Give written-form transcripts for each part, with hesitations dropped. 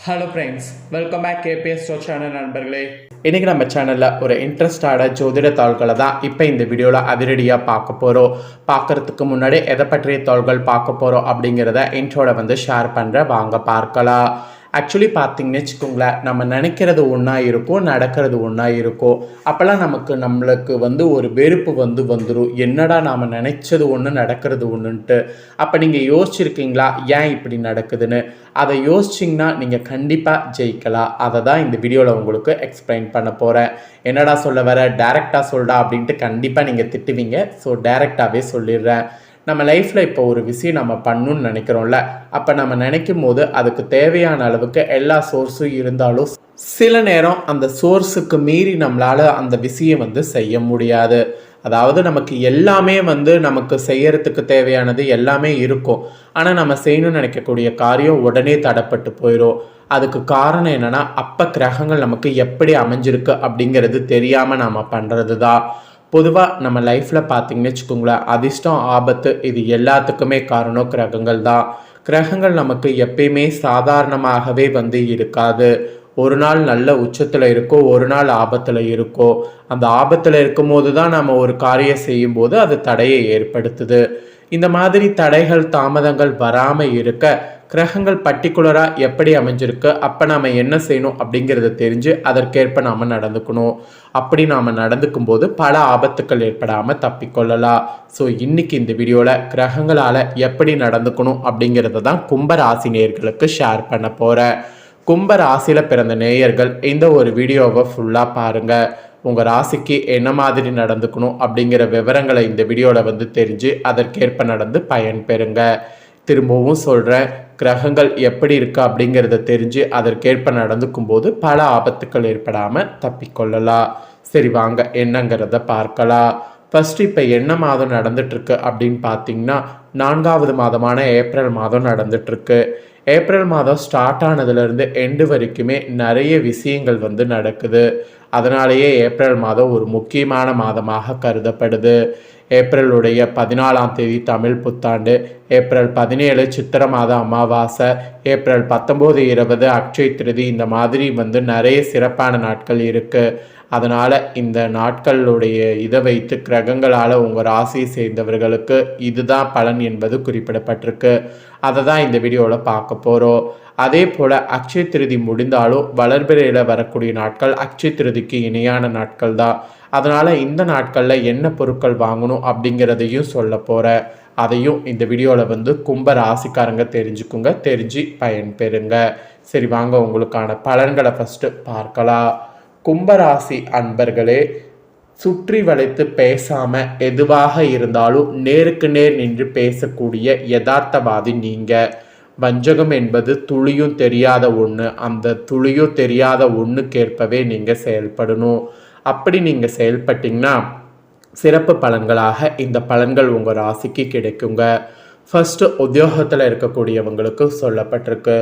Hello friends, welcome back KBS store channel நண்பர்களே. இன்றைக்கி நம்ம சேனலில் ஒரு இன்ட்ரெஸ்டான ஜோதிட தாள்களை தான் இப்போ இந்த வீடியோவில் அதிரடியாக பார்க்க போகிறோம். பார்க்குறதுக்கு முன்னாடி எதை பற்றிய தாள்கள் பார்க்க போகிறோம் அப்படிங்கிறத இன்ட்ரோட ஷேர் பண்ணுற வாங்க பார்க்கலாம். ஆக்சுவலி பார்த்திங்கன்னு வச்சுக்கோங்களேன், நம்ம நினைக்கிறது ஒன்றா இருக்கும், நடக்கிறது ஒன்றா இருக்கும். அப்போல்லாம் நம்மளுக்கு ஒரு வெறுப்பு வந்துடும். என்னடா நாம் நினச்சது ஒன்று நடக்கிறது ஒன்றுன்ட்டு. அப்போ நீங்கள் யோசிச்சிருக்கீங்களா ஏன் இப்படி நடக்குதுன்னு? அதை யோசிச்சிங்கன்னா நீங்கள் கண்டிப்பாக ஜெயிக்கலாம். அதை தான் இந்த வீடியோவில் உங்களுக்கு எக்ஸ்பிளைன் பண்ண போகிறேன். என்னடா சொல்ல வர, டைரெக்டாக சொல்டா அப்படின்ட்டு கண்டிப்பாக நீங்கள் திட்டுவீங்க. ஸோ டைரெக்டாகவே சொல்லிடுறேன். நம்ம லைஃப்பில் இப்போ ஒரு விஷயம் நம்ம பண்ணணும்னு நினைக்கிறோம்ல, அப்போ நம்ம நினைக்கும் போது அதுக்கு தேவையான அளவுக்கு எல்லா சோர்ஸும் இருந்தாலும் சில நேரம் அந்த சோர்ஸுக்கு மீறி நம்மளால் அந்த விஷயம் செய்ய முடியாது. அதாவது நமக்கு எல்லாமே நமக்கு செய்யறதுக்கு தேவையானது எல்லாமே இருக்கும். ஆனால் நம்ம செய்யணும்னு நினைக்கக்கூடிய காரியம் உடனே தடைப்பட்டு போயிடும். அதுக்கு காரணம் என்னென்னா, அப்போ கிரகங்கள் நமக்கு எப்படி அமைஞ்சிருக்கு அப்படிங்கிறது தெரியாமல் நாம் பண்ணுறது தான். பொதுவாக நம்ம லைஃப்பில் பார்த்திங்கன்னு வச்சுக்கோங்களேன், அதிர்ஷ்டம் ஆபத்து இது எல்லாத்துக்குமே காரணம் கிரகங்கள் தான். கிரகங்கள் நமக்கு எப்பயுமே சாதாரணமாகவே இருக்காது. ஒரு நாள் நல்ல உச்சத்தில் இருக்கோ, ஒரு நாள் ஆபத்தில் இருக்கோ. அந்த ஆபத்தில் இருக்கும்போது தான் நம்ம ஒரு காரியம் செய்யும்போது அது தடையை ஏற்படுத்துது. இந்த மாதிரி தடைகள் தாமதங்கள் வராமல் இருக்க கிரகங்கள் பர்டிகுலராக எப்படி அமைஞ்சிருக்கு, அப்போ நாம் என்ன செய்யணும் அப்படிங்கிறத தெரிஞ்சு அதற்கேற்ப நாம் நடந்துக்கணும். அப்படி நாம் நடந்துக்கும் போது பல ஆபத்துக்கள் ஏற்படாமல் தப்பிக்கொள்ளலாம். ஸோ இன்றைக்கி இந்த வீடியோவில் கிரகங்களால் எப்படி நடந்துக்கணும் அப்படிங்கிறத தான் கும்ப ராசி நேயர்களுக்கு ஷேர் பண்ண போகிறேன். கும்ப ராசியில் பிறந்த நேயர்கள் இந்த ஒரு வீடியோவை ஃபுல்லாக பாருங்கள். உங்கள் ராசிக்கு என்ன மாதிரி நடந்துக்கணும் அப்படிங்கிற விவரங்களை இந்த வீடியோவில் தெரிஞ்சு அதற்கேற்ப நடந்து பயன் பெறுங்க. திரும்பவும் சொல்கிறேன், கிரகங்கள் எப்படி இருக்கு அப்படிங்கிறத தெரிஞ்சு அதற்கேற்ப நடந்துக்கும் போது பல ஆபத்துக்கள் ஏற்படாமல் தப்பிக்கொள்ளலாம். சரி வாங்க என்னங்கிறத பார்க்கலாம். ஃபஸ்ட்டு இப்போ என்ன மாதம் நடந்துட்டுருக்கு அப்படின்னு பார்த்தீங்கன்னா, 4வது மாதமான ஏப்ரல் மாதம் நடந்துட்டுருக்கு. ஏப்ரல் மாதம் ஸ்டார்ட் ஆனதுலேருந்து எண்டு வரைக்குமே நிறைய விஷயங்கள் நடக்குது. அதனாலேயே ஏப்ரல் மாதம் ஒரு முக்கியமான மாதமாக கருதப்படுது. ஏப்ரலுடைய 14ஆம் தேதி தமிழ் புத்தாண்டு, ஏப்ரல் 17 சித்திரை மாத அமாவாசை, ஏப்ரல் 19, 20 அக்ஷய திருதி. இந்த மாதிரி நிறைய சிறப்பான நாட்கள் இருக்குது. அதனால் இந்த நாட்களுடைய இதை வைத்து கிரகங்களால் உங்கள் ராசியை சேர்ந்தவர்களுக்கு இதுதான் பலன் என்பது குறிப்பிடப்பட்டிருக்கு. அதை தான் இந்த வீடியோவில் பார்க்க போகிறோம். அதே போல் அக்ஷய திருதி முடிந்தாலும் வளர்பிறையில் வரக்கூடிய நாட்கள் அக்ஷய திருதிக்கு இணையான நாட்கள் தான். அதனால் இந்த நாட்களில் என்ன பொருட்கள் வாங்கணும் அப்படிங்கிறதையும் சொல்ல போகிறேன். அதையும் இந்த வீடியோவில் கும்ப ராசிக்காரங்க தெரிஞ்சுக்குங்க, தெரிஞ்சு பயன்பெறுங்க. சரி வாங்க உங்களுக்கான பலன்களை ஃபஸ்ட்டு பார்க்கலாம். கும்பராசி அன்பர்களே, சுற்றி வளைத்து பேசாமல் எதுவாக இருந்தாலும் நேருக்கு நேர் நின்று பேசக்கூடிய யதார்த்தவாதி நீங்கள். வஞ்சகம் என்பது துளியும் தெரியாத ஒன்று. அந்த துளியும் தெரியாத ஒன்றுக்கேற்பவே நீங்கள் செயல்படணும். அப்படி நீங்கள் செயல்பட்டிங்கன்னா சிறப்பு பலன்களாக இந்த பலன்கள் உங்கள் ராசிக்கு கிடைக்குங்க. ஃபஸ்ட்டு உத்தியோகத்தில் இருக்கக்கூடியவங்களுக்கு சொல்லப்பட்டிருக்கு.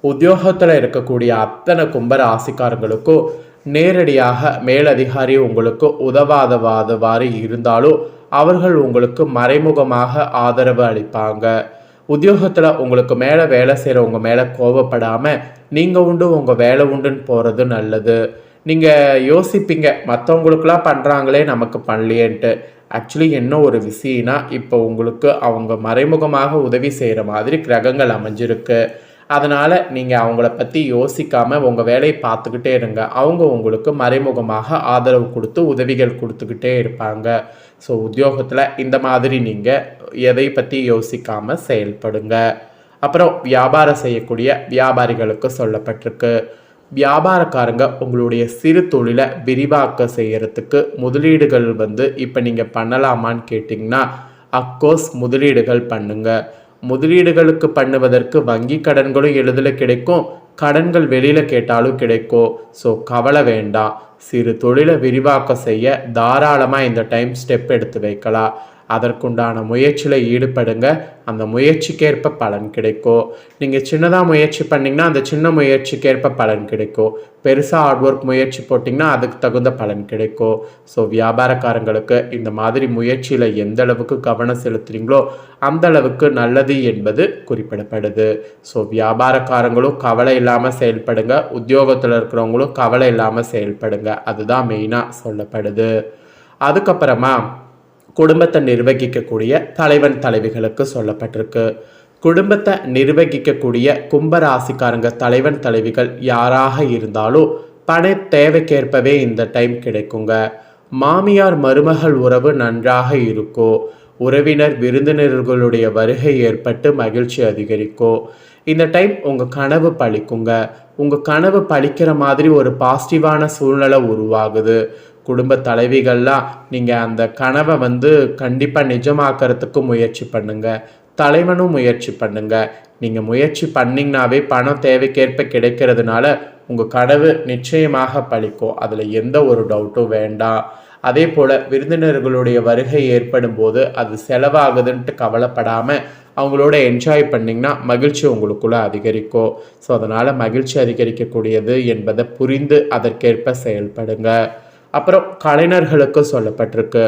உத்தியோகத்தில் இருக்கக்கூடிய அத்தனை கும்ப ராசிக்காரங்களுக்கும் நேரடியாக மேலதிகாரி உங்களுக்கு உதவாதவாதவாறு இருந்தாலும் அவர்கள் உங்களுக்கு மறைமுகமாக ஆதரவு அளிப்பாங்க. உத்தியோகத்தில் உங்களுக்கு மேலே வேலை செய்கிறவங்க மேலே கோபப்படாமல் நீங்கள் உண்டு உங்கள் வேலை உண்டுன்னு போகிறது நல்லது. நீங்கள் யோசிப்பீங்க, மற்றவங்களுக்கெல்லாம் பண்ணுறாங்களே நமக்கு பண்ணலையேன்ட்டு. ஆக்சுவலி என்ன ஒரு விஷயம்னா, இப்போ உங்களுக்கு அவங்க மறைமுகமாக உதவி செய்கிற மாதிரி கிரகங்கள் அமைஞ்சிருக்கு. அதனால் நீங்கள் அவங்கள பற்றி யோசிக்காமல் உங்கள் வேலையை பார்த்துக்கிட்டே இருங்க. அவங்க உங்களுக்கு மறைமுகமாக ஆதரவு கொடுத்து உதவிகள் கொடுத்துக்கிட்டே இருப்பாங்க. ஸோ உத்தியோகத்தில் இந்த மாதிரி நீங்கள் எதை பற்றி யோசிக்காமல் செயல்படுங்க. அப்புறம் வியாபாரம் செய்யக்கூடிய வியாபாரிகளுக்கு சொல்லப்பட்டிருக்கு. வியாபாரக்காரங்க உங்களுடைய சிறு தொழிலை விரிவாக்க செய்கிறதுக்கு முதலீடுகள் இப்போ நீங்கள் பண்ணலாமான்னு கேட்டிங்கன்னா, அஃப்கோர்ஸ் முதலீடுகள் பண்ணுங்கள். முதலீடுகளுக்கு பண்ணுவதற்கு வங்கி கடன்களும் எளிதில் கிடைக்கும், கடன்கள் வெளியில் கேட்டாலும் கிடைக்கும். ஸோ கவலை வேண்டாம். சிறு தொழிலை விரிவாக்க செய்ய தாராளமாக இந்த டைம் ஸ்டெப் எடுத்து வைக்கலாம். அதற்குண்டான முயற்சியில் ஈடுபடுங்க. அந்த முயற்சிக்கேற்ப பலன் கிடைக்கும். நீங்கள் சின்னதாக முயற்சி பண்ணிங்கன்னா அந்த சின்ன முயற்சிக்கேற்ப பலன் கிடைக்கும். பெருசாக ஹார்ட் ஒர்க் முயற்சி போட்டிங்கன்னா அதுக்கு தகுந்த பலன் கிடைக்கும். ஸோ வியாபாரக்காரங்களுக்கு இந்த மாதிரி முயற்சியில் எந்த அளவுக்கு கவனம் செலுத்துறீங்களோ அந்த அளவுக்கு நல்லது என்பது குறிப்பிடப்படுது. ஸோ வியாபாரக்காரங்களும் கவலை இல்லாமல் செயல்படுங்க, உத்தியோகத்தில் இருக்கிறவங்களும் கவலை இல்லாமல் செயல்படுங்க. அதுதான் மெயினாக சொல்லப்படுது. அதுக்கப்புறமா குடும்பத்தை நிர்வகிக்கக்கூடிய தலைவன் தலைவிகளுக்கு சொல்லப்பட்டிருக்கு. குடும்பத்தை நிர்வகிக்கக்கூடிய கும்பராசிக்காரங்க தலைவன் தலைவிகள் யாராக இருந்தாலும் பண தேவைக்கேற்பவே இந்த டைம் கிடைக்குங்க. மாமியார் மருமகள் உறவு நன்றாக இருக்கும். உறவினர் விருந்தினர்களுடைய வருகை ஏற்பட்டு மகிழ்ச்சி அதிகரிக்கும். இந்த டைம் உங்கள் கனவு பழிக்குங்க. உங்கள் கனவு பழிக்கிற மாதிரி ஒரு பாசிட்டிவான சூழ்நிலை உருவாகுது. குடும்ப தலைவிகள்லாம் நீங்கள் அந்த கனவை கண்டிப்பாக நிஜமாக்கிறதுக்கு முயற்சி பண்ணுங்க. தலைவனும் முயற்சி பண்ணுங்க. நீங்கள் முயற்சி பண்ணிங்கனாவே பணம் தேவைக்கேற்ப கிடைக்கிறதுனால உங்கள் கனவு நிச்சயமாக பழிக்கும். அதில் எந்த ஒரு டவுட்டும் வேண்டாம். அதே போல் விருந்தினர்களுடைய வருகை ஏற்படும் போது அது செலவாகுதுன்ட்டு கவலைப்படாமல் அவங்களோட என்ஜாய் பண்ணிங்கன்னா மகிழ்ச்சி உங்களுக்குள்ளே அதிகரிக்கும். ஸோ அதனால் மகிழ்ச்சி அதிகரிக்கக்கூடியது என்பதை புரிந்து அதற்கேற்ப செயல்படுங்க. அப்புறம் கலைஞர்களுக்கு சொல்லப்பட்டிருக்கு.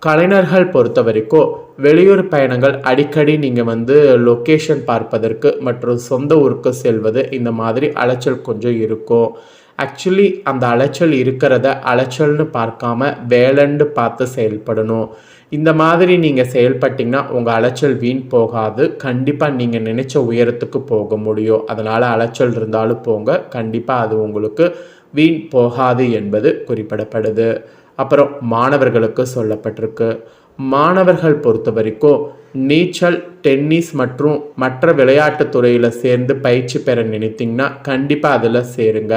கலைஞர்கள் பொறுத்த வரைக்கும் வெளியூர் பயணங்கள் அடிக்கடி நீங்கள் லொக்கேஷன் பார்ப்பதற்கு மற்றும் சொந்த ஊருக்கு செல்வது இந்த மாதிரி அலைச்சல் கொஞ்சம் இருக்கும். ஆக்சுவலி அந்த அலைச்சல் இருக்கிறத அலைச்சல்னு பார்க்காம வேலைன்னு பார்த்து செயல்படணும். இந்த மாதிரி நீங்கள் செயல்பட்டிங்கன்னா உங்கள் அலைச்சல் வீண் போகாது. கண்டிப்பாக நீங்கள் நினச்ச உயரத்துக்கு போக முடியும். அதனால் அலைச்சல் இருந்தாலும் போங்க, கண்டிப்பாக அது உங்களுக்கு வீண் போகாது என்பது குறிப்பிடப்படுது. அப்புறம் மாணவர்களுக்கு சொல்லப்பட்டிருக்கு. மாணவர்கள் பொறுத்த வரைக்கும் நீச்சல், டென்னிஸ் மற்றும் மற்ற விளையாட்டுத் துறையில் சேர்ந்து பயிற்சி பெற நினைத்தீங்கன்னா கண்டிப்பாக அதில் சேருங்க.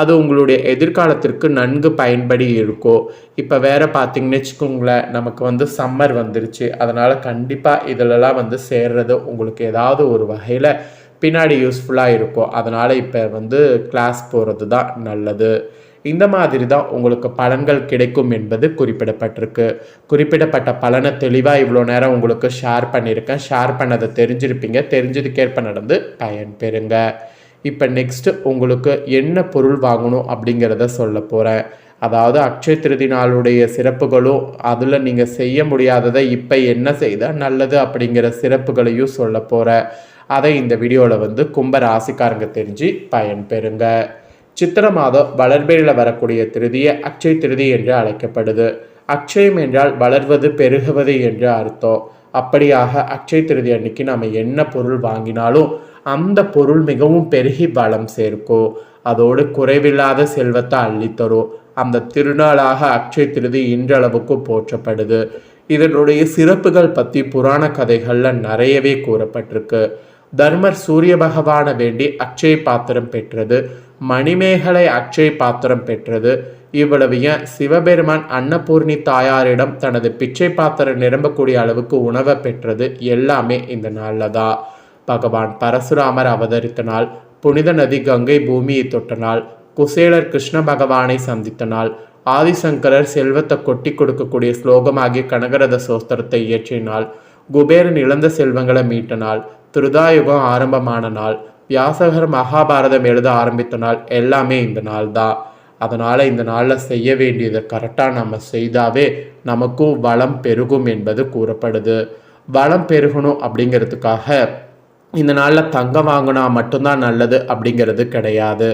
அது உங்களுடைய எதிர்காலத்திற்கு நன்கு பயன்படி இருக்கும். இப்போ வேறு பார்த்தீங்கன்னு வச்சுக்கோங்களேன், நமக்கு சம்மர் வந்துருச்சு. அதனால் கண்டிப்பாக இதிலெல்லாம் சேர்றது உங்களுக்கு ஏதாவது ஒரு வகையில் பின்னாடி யூஸ்ஃபுல்லாக இருக்கும். அதனால் இப்போ கிளாஸ் போகிறது தான் நல்லது. இந்த மாதிரி தான் உங்களுக்கு பலன்கள் கிடைக்கும் என்பது குறிப்பிடப்பட்டிருக்கு. குறிப்பிடப்பட்ட பலனை தெளிவாக இவ்வளோ நேரம் உங்களுக்கு ஷேர் பண்ணியிருக்கேன். ஷேர் பண்ணதை தெரிஞ்சிருப்பீங்க. தெரிஞ்சதுக்கேற்ப நடந்து பயன் பெறுங்க. இப்போ நெக்ஸ்ட்டு உங்களுக்கு என்ன பொருள் வாங்கணும் அப்படிங்கிறத சொல்ல போகிறேன். அதாவது அக்ஷய திருதி நாளுடைய சிறப்புகளும் அதில் நீங்கள் செய்ய முடியாததை இப்போ என்ன செய்தால் நல்லது அப்படிங்கிற சிறப்புகளையும் சொல்ல போகிறேன். அதை இந்த வீடியோவில் கும்ப ராசிக்காரங்க தெரிஞ்சு பயன் பெறுங்க. சித்திரை மாதம் வளர்பிறையில் வரக்கூடிய திருதியை அக்ஷய திருதி என்று அழைக்கப்படுது. அக்ஷயம் என்றால் வளர்வது, பெருகுவது என்று அர்த்தம். அப்படியாக அக்ஷய திருதி அன்னைக்கு நம்ம என்ன பொருள் வாங்கினாலும் அந்த பொருள் மிகவும் பெருகி பலம் சேர்க்கும். அதோடு குறைவில்லாத செல்வத்தை அள்ளித்தரும். அந்த திருநாளாக அக்ஷய திருதி இன்றளவுக்கு போற்றப்படுது. இதனுடைய சிறப்புகள் பற்றி புராண கதைகளில் நிறையவே கூறப்பட்டிருக்கு. தர்மர் சூரிய பகவானை வேண்டி அக்ஷய பாத்திரம் பெற்றது. மணிமேகலை அக்ஷய பாத்திரம் பெற்றது. இவ்வளவு ஏன் சிவபெருமான் அன்னபூர்ணி தாயாரிடம் தனது பிச்சை பாத்திரம் நிரம்பக்கூடிய அளவுக்கு உணவை பெற்றது எல்லாமே இந்த நாளில் தான். பகவான் பரசுராமர் அவதரித்த நாள், புனித நதி கங்கை பூமியை தொட்ட நாள், குசேலர் கிருஷ்ண பகவானை சந்தித்த நாள், ஆதிசங்கரர் செல்வத்தை கொட்டி கொடுக்கக்கூடிய ஸ்லோகமாகிய கனகரத சோஸ்திரத்தை இயற்றிய நாள், குபேரன் இழந்த செல்வங்களை மீட்ட நாள், திருதாயுகம் ஆரம்பமான நாள், வியாசகர் மகாபாரதம் எழுத ஆரம்பித்த நாள் எல்லாமே இந்த நாள் தான். அதனால் இந்த நாளில் செய்ய வேண்டியதை கரெக்டாக நம்ம செய்தாவே நமக்கும் வளம் பெருகும் என்பது கூறப்படுது. வளம் பெருகணும் அப்படிங்கிறதுக்காக இந்த நாளில் தங்கம் வாங்கினா மட்டும்தான் நல்லது அப்படிங்கிறது கிடையாது.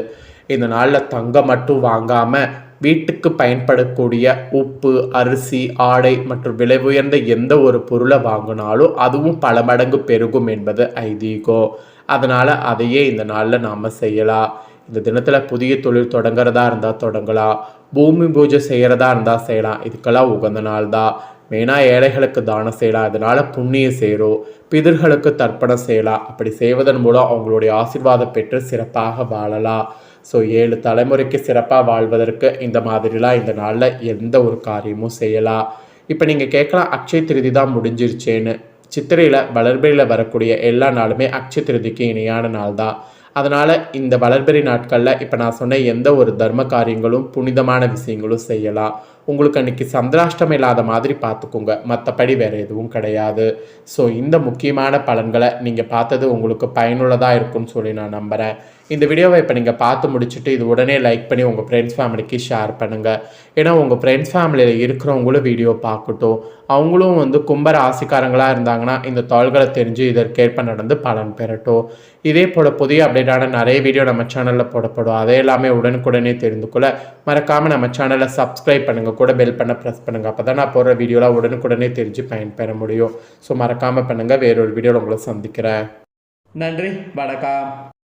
இந்த நாளில் தங்கம் மட்டும் வாங்காமல் வீட்டுக்கு பயன்படக்கூடிய உப்பு, அரிசி, ஆடை மற்றும் விலை உயர்ந்த எந்த ஒரு பொருளை வாங்கினாலும் அதுவும் பல மடங்கு பெருகும் என்பது ஐதீகம். அதனால் அதையே இந்த நாளில் நாம் செய்யலாம். இந்த தினத்தில் புதிய தொழில் தொடங்குறதா இருந்தால் தொடங்கலாம். பூமி பூஜை செய்கிறதா இருந்தால் செய்யலாம். இதுக்கெல்லாம் உகந்த நாள் தான். மெயினாக ஏழைகளுக்கு தானம் செய்யலாம். இதனால் புண்ணியம் சேரும். பிதர்களுக்கு தர்ப்பணம் செய்யலாம். அப்படி செய்வதன் மூலம் அவங்களுடைய ஆசீர்வாதம் பெற்று சிறப்பாக வாழலாம். ஸோ 7 தலைமுறைக்கு சிறப்பாக வாழ்வதற்கு இந்த மாதிரிலாம் இந்த நாளில் எந்த ஒரு காரியமும் செய்யலாம். இப்போ நீங்கள் கேட்கலாம், அக்ஷய திருதி தான் முடிஞ்சிருச்சேன்னு. சித்திரையில் வளர்பிறையில் வரக்கூடிய எல்லா நாளுமே அக்ஷய திருதிக்கு இணையான நாள் தான். அதனால் இந்த வளர்பிறை நாட்களில் இப்போ நான் சொன்ன எந்த ஒரு தர்ம காரியங்களும் புனிதமான விஷயங்களும் செய்யலாம். உங்களுக்கு அன்றைக்கி சந்திராஷ்டமம் இல்லாத மாதிரி பார்த்துக்கோங்க, மற்றபடி வேறு எதுவும் கிடையாது. ஸோ இந்த முக்கியமான பலன்களை நீங்கள் பார்த்தது உங்களுக்கு பயனுள்ளதாக இருக்கும்னு சொல்லி நான் நம்புகிறேன். இந்த வீடியோவை இப்போ நீங்கள் பார்த்து முடிச்சுட்டு இது உடனே லைக் பண்ணி உங்கள் ஃப்ரெண்ட்ஸ் ஃபேமிலிக்கு ஷேர் பண்ணுங்கள். ஏன்னா உங்கள் ஃப்ரெண்ட்ஸ் ஃபேமிலியில் இருக்கிறவங்களும் வீடியோ பார்க்கட்டும். அவங்களும் வந்து கும்ப ராசிக்காரங்களாக இருந்தாங்கன்னா இந்த தாள்களை தெரிஞ்சு இதற்கேற்ப நடந்து பலன் பெறட்டும். இதே போல் புதிய அப்டேட்டான நிறைய வீடியோ நம்ம சேனலில் போடப்படும். அதே எல்லாமே உடனுக்குடனே தெரிந்து கொள்ள மறக்காமல் நம்ம சேனலை சப்ஸ்கிரைப் பண்ணுங்கள், கூட பெல் பண்ண ப்ரெஸ் பண்ணுங்கள். அப்போ தான் நான் போடுற வீடியோலாம் உடனுக்குடனே தெரிஞ்சு பயன்பெற முடியும். ஸோ மறக்காமல் பண்ணுங்கள். வேறொரு வீடியோவில் உங்களை சந்திக்கிறேன். நன்றி, வணக்கம்.